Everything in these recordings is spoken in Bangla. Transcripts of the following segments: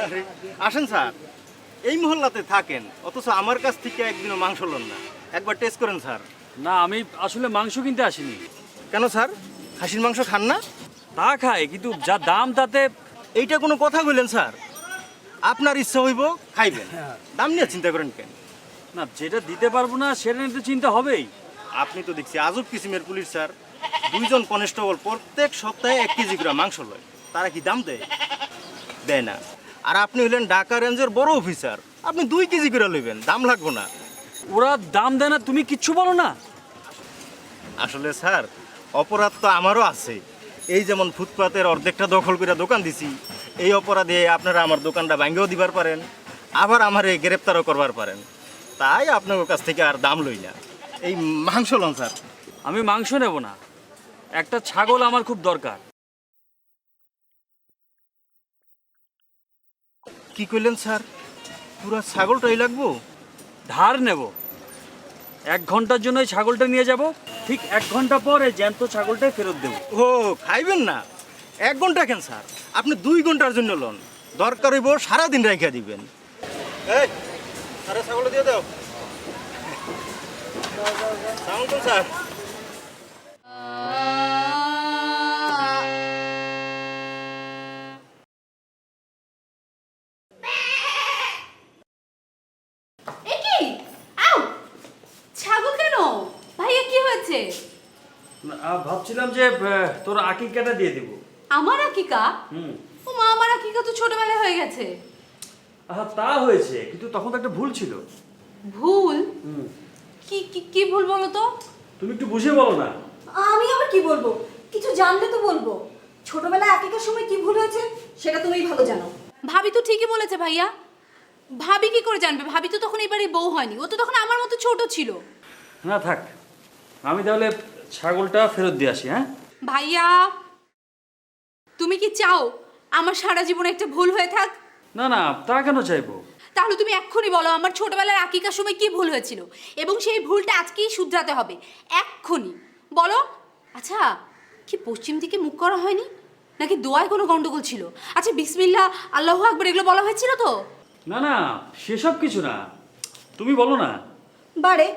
আরে, আসেন স্যার, এই মহল্লাতে থাকেন অথচ আমার কাছ থেকে একদিনও মাংস লন না। একবার টেস্ট করেন স্যার। না, আমি আসলে মাংস কিনতে আসিনি। কেন স্যার, খাসির মাংস খান না? তা খাই, কিন্তু যা দাম তাতে। এইটা কোনো কথা বললেন স্যার? আপনার ইচ্ছা হইব খাইবেন, দাম নিয়ে চিন্তা করেন কেন? না, যেটা দিতে পারবো না সেটা নিয়ে তো চিন্তা হবেই। আপনি তো দেখছি আজব কিসিমের পুলিশ স্যার। 2জন কনস্টেবল প্রত্যেক সপ্তাহে 1 কেজি করে মাংস লয়, তারা কি দাম দেয়? দেয় না। আর আপনি হলেন ঢাকা রেঞ্জের বড় অফিসার, আপনি 2 কেজি করে লইবেন, দাম লাগবো না? ওরা দাম দেয় না, তুমি কিচ্ছু বলো না। আসলে স্যার, অপরাধ তো আমারও আছে। এই যেমন ফুটপাতের অর্ধেকটা দখল করে দোকান দিছি, এই অপরাধে আপনারা আমার দোকানটা ভাঙ্গেও দিবার পারেন, আবার আমারে গ্রেপ্তারও করবার পারেন। তাই আপনার কাছ থেকে আর দাম লই না। এই মাংস লন স্যার। আমি মাংস নেব না, একটা ছাগল আমার খুব দরকার। কি কইলেন স্যার? পুরা ছাগলটাই লাগবো? ধার নেব। 1 ঘন্টার জন্য এই ছাগলটা নিয়ে যাব, ঠিক 1 ঘন্টা পর এই জ্যান্ত ছাগলটাই ফেরত দেবো। ও, খাইবেন না? 1 ঘন্টা কেন স্যার, আপনি 2 ঘন্টার জন্য লন। দরকার হইব সারাদিন রাইখা দিবেন। এই সারা ছাগল দিয়ে দাও। সালাম আলাইকুম স্যার। এ কি? আউ! ছাগল কেন? ভাইয়া কি হয়েছে? ভাবছিলাম যে তোর আকিকাটা দিয়ে দিব। আমার আকিকা? হুম। ও মা, আমার আকিকা তো ছোটবেলায় হয়ে গেছে। তা হয়েছে, কিন্তু তখন তো একটা ভুল ছিল। ভুল? হুম। কি কি কি ভুল বলো তো? তুমি একটু বুঝিয়ে বলো না। আমি আবার কি বলবো? কিছু জানলে তো বলবো। ছোটবেলায় আকিকার সময় কি ভুল হয়েছে সেটা তুমিই ভালো জানো। ভাবি তো ঠিকই বলেছে ভাইয়া। ভাবি কি করে জানবে? ভাবি তো তখন এবারে বউ হয়নি, ও তো তখন আমার মতো ছোট ছিল। না থাক, আমি তাহলে ছাগলটা ফেরত দিয়ে আসি। হ্যাঁ ভাইয়া, তুমি কি চাও আমার সারা জীবন একটা ভুল হয়ে থাক? না না, তা কেন চাইবো? তাহলে তুমি এক্ষুনি বলো আমার ছোটবেলার আকিকার সময় কি ভুল হয়েছিল, এবং সেই ভুলটা আজকেই শুধরাতে হবে, এক্ষুনি বলো। আচ্ছা, কি পশ্চিম দিকে মুখ করা হয়নি, নাকি দোয়ায় কোনো গন্ডগোল ছিল? আচ্ছা, বিসমিল্লাহ, আল্লাহু আকবার এগুলো বলা হয়েছিল তো? না না, সেসব কিছু না, তুমি বলো না। বারে,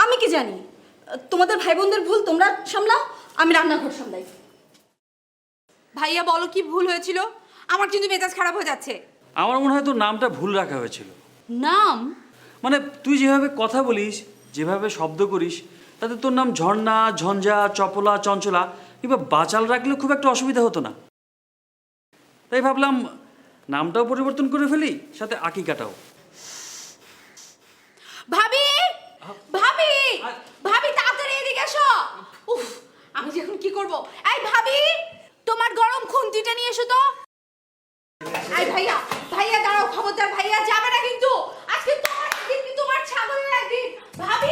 আমি কি জানি? তোমাদের ভাই বোনদের ভুল তোমরা সামলাও, আমি রান্নাঘর সামলাই। ভাইয়া বলো কি ভুল হয়েছিল? আমার কিন্তু মেজাজ খারাপ হয়ে যাচ্ছে। আমার মনে হয় তোর নামটা ভুল রাখা হয়েছিল। নাম? মানে তুই যেভাবে কথা বলিস, যেভাবে শব্দ করিস, তাতে তোর নাম ঝর্ণা, ঝঞ্ঝা, চপলা, চঞ্চলা কিংবা বাচাল রাখলে খুব একটা অসুবিধা হতো না। তাই ভাবলাম নামটাও পরিবর্তন করে ফেলি, সাথে আকিকাটাও। ভাবি, ভাবি, ভাবি তাড়াতাড়ি এদিকে এসো। উফ, আমি যে এখন কি করব? এই ভাবি, তোমার গরম খুন্তিটা নিয়ে এসো তো। এই ভাইয়া, ভাইয়া দাঁড়াও, খবরদার ভাইয়া যাবে না কিন্তু। আজকে তোমার দিন, তোমার ছাগলের একদিন। ভাবি